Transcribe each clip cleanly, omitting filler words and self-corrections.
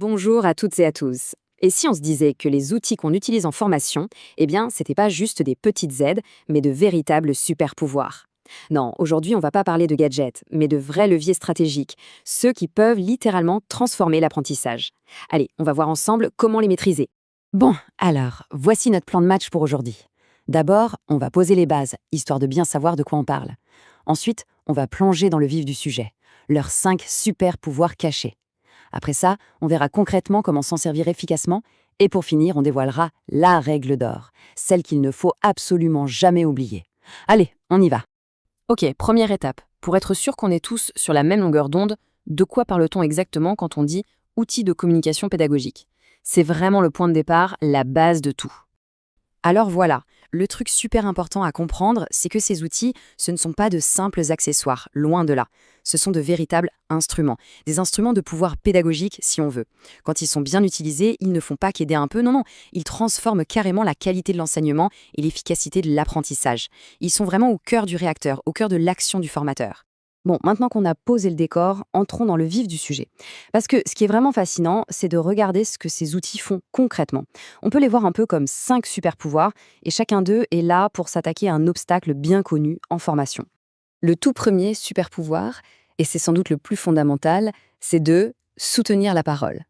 Bonjour à toutes et à tous. Et si on se disait que les outils qu'on utilise en formation, c'était pas juste des petites aides, mais de véritables super-pouvoirs. Non, aujourd'hui, on va pas parler de gadgets, mais de vrais leviers stratégiques, ceux qui peuvent littéralement transformer l'apprentissage. Allez, on va voir ensemble comment les maîtriser. Bon, alors, voici notre plan de match pour aujourd'hui. D'abord, on va poser les bases, histoire de bien savoir de quoi on parle. Ensuite, on va plonger dans le vif du sujet, leurs 5 super-pouvoirs cachés. Après ça, on verra concrètement comment s'en servir efficacement et pour finir, on dévoilera la règle d'or, celle qu'il ne faut absolument jamais oublier. Allez, on y va. Ok, première étape. Pour être sûr qu'on est tous sur la même longueur d'onde, de quoi parle-t-on exactement quand on dit outils de communication pédagogique? C'est vraiment le point de départ, la base de tout. Alors voilà, le truc super important à comprendre, c'est que ces outils, ce ne sont pas de simples accessoires, loin de là. Ce sont de véritables instruments, des instruments de pouvoir pédagogique si on veut. Quand ils sont bien utilisés, ils ne font pas qu'aider un peu, non, ils transforment carrément la qualité de l'enseignement et l'efficacité de l'apprentissage. Ils sont vraiment au cœur du réacteur, au cœur de l'action du formateur. Bon, maintenant qu'on a posé le décor, entrons dans le vif du sujet. Parce que ce qui est vraiment fascinant, c'est de regarder ce que ces outils font concrètement. On peut les voir un peu comme 5 super pouvoirs, et chacun d'eux est là pour s'attaquer à un obstacle bien connu en formation. Le tout premier super pouvoir, et c'est sans doute le plus fondamental, c'est de soutenir la parole.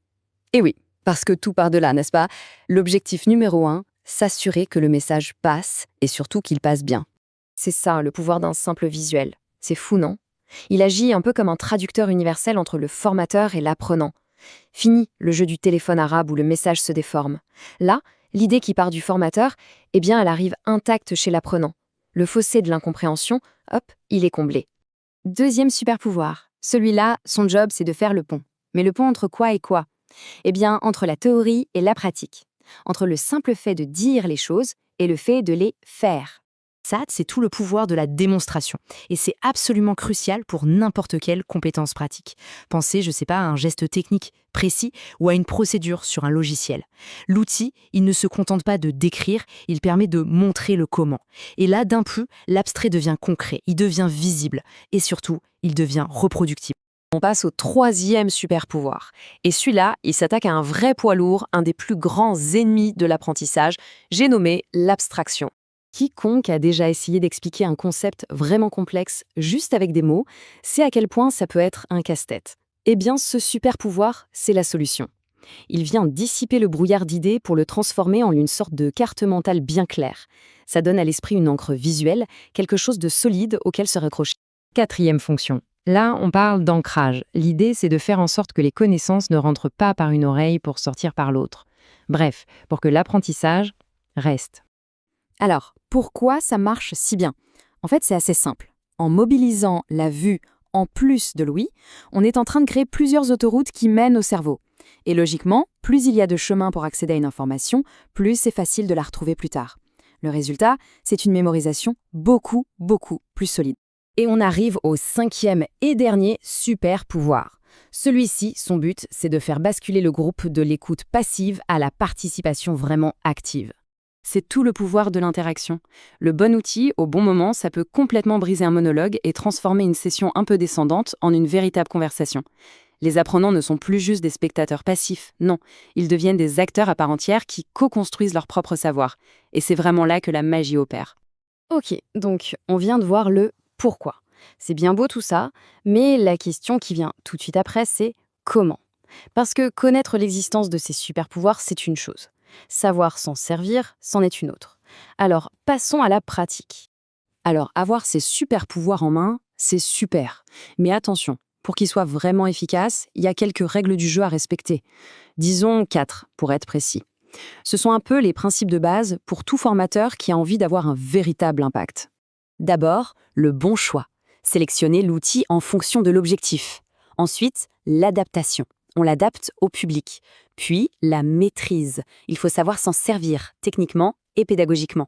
Et oui, parce que tout part de là, n'est-ce pas? L'objectif numéro 1, s'assurer que le message passe, et surtout qu'il passe bien. C'est ça, le pouvoir d'un simple visuel. C'est fou, non? Il agit un peu comme un traducteur universel entre le formateur et l'apprenant. Fini le jeu du téléphone arabe où le message se déforme. Là, l'idée qui part du formateur, elle arrive intacte chez l'apprenant. Le fossé de l'incompréhension, hop, il est comblé. Deuxième super pouvoir. Celui-là, son job, c'est de faire le pont. Mais le pont entre quoi et quoi? Entre la théorie et la pratique. Entre le simple fait de dire les choses et le fait de les faire. Ça, c'est tout le pouvoir de la démonstration. Et c'est absolument crucial pour n'importe quelle compétence pratique. Pensez, je sais pas, à un geste technique précis ou à une procédure sur un logiciel. L'outil, il ne se contente pas de décrire, il permet de montrer le comment. Et là, d'un coup, l'abstrait devient concret, il devient visible et surtout, il devient reproductible. On passe au troisième super pouvoir. Et celui-là, il s'attaque à un vrai poids lourd, un des plus grands ennemis de l'apprentissage. J'ai nommé l'abstraction. Quiconque a déjà essayé d'expliquer un concept vraiment complexe juste avec des mots, sait à quel point ça peut être un casse-tête. Ce super pouvoir, c'est la solution. Il vient dissiper le brouillard d'idées pour le transformer en une sorte de carte mentale bien claire. Ça donne à l'esprit une encre visuelle, quelque chose de solide auquel se raccrocher. Quatrième fonction. Là, on parle d'ancrage. L'idée, c'est de faire en sorte que les connaissances ne rentrent pas par une oreille pour sortir par l'autre. Bref, pour que l'apprentissage reste. Alors, pourquoi ça marche si bien? En fait, c'est assez simple. En mobilisant la vue en plus de l'ouïe, on est en train de créer plusieurs autoroutes qui mènent au cerveau. Et logiquement, plus il y a de chemin pour accéder à une information, plus c'est facile de la retrouver plus tard. Le résultat, c'est une mémorisation beaucoup plus solide. Et on arrive au cinquième et dernier super pouvoir. Celui-ci, son but, c'est de faire basculer le groupe de l'écoute passive à la participation vraiment active. C'est tout le pouvoir de l'interaction. Le bon outil, au bon moment, ça peut complètement briser un monologue et transformer une session un peu descendante en une véritable conversation. Les apprenants ne sont plus juste des spectateurs passifs, non, ils deviennent des acteurs à part entière qui co-construisent leur propre savoir. Et c'est vraiment là que la magie opère. Ok, donc on vient de voir le pourquoi. C'est bien beau tout ça, mais la question qui vient tout de suite après, c'est comment? Parce que connaître l'existence de ces super-pouvoirs, c'est une chose. Savoir s'en servir, c'en est une autre. Alors, passons à la pratique. Alors, avoir ces super-pouvoirs en main, c'est super. Mais attention, pour qu'ils soient vraiment efficaces, il y a quelques règles du jeu à respecter. Disons 4, pour être précis. Ce sont un peu les principes de base pour tout formateur qui a envie d'avoir un véritable impact. D'abord, le bon choix. Sélectionner l'outil en fonction de l'objectif. Ensuite, l'adaptation. On l'adapte au public. Puis, la maîtrise. Il faut savoir s'en servir, techniquement et pédagogiquement.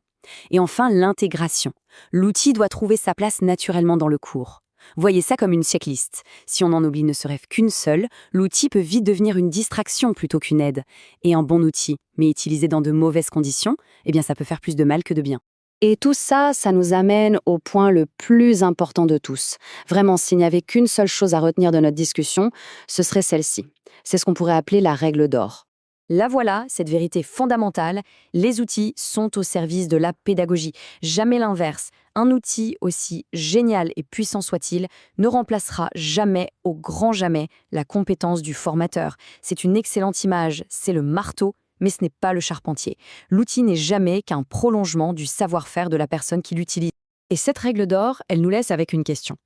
Et enfin, l'intégration. L'outil doit trouver sa place naturellement dans le cours. Voyez ça comme une checklist. Si on en oublie ne serait-ce qu'une seule, l'outil peut vite devenir une distraction plutôt qu'une aide. Et un bon outil, mais utilisé dans de mauvaises conditions, ça peut faire plus de mal que de bien. Et tout ça, ça nous amène au point le plus important de tous. Vraiment, s'il n'y avait qu'une seule chose à retenir de notre discussion, ce serait celle-ci. C'est ce qu'on pourrait appeler la règle d'or. La voilà, cette vérité fondamentale, les outils sont au service de la pédagogie, jamais l'inverse. Un outil, aussi génial et puissant soit-il, ne remplacera jamais, au grand jamais, la compétence du formateur. C'est une excellente image, c'est le marteau, mais ce n'est pas le charpentier. L'outil n'est jamais qu'un prolongement du savoir-faire de la personne qui l'utilise. Et cette règle d'or, elle nous laisse avec une question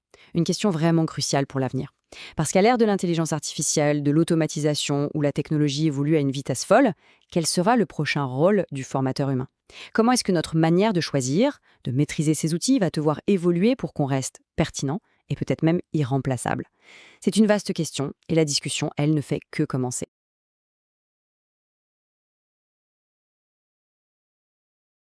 vraiment cruciale pour l'avenir. Parce qu'à l'ère de l'intelligence artificielle, de l'automatisation, où la technologie évolue à une vitesse folle, quel sera le prochain rôle du formateur humain? Comment est-ce que notre manière de choisir, de maîtriser ces outils va devoir évoluer pour qu'on reste pertinent et peut-être même irremplaçable? C'est une vaste question et la discussion, elle, ne fait que commencer.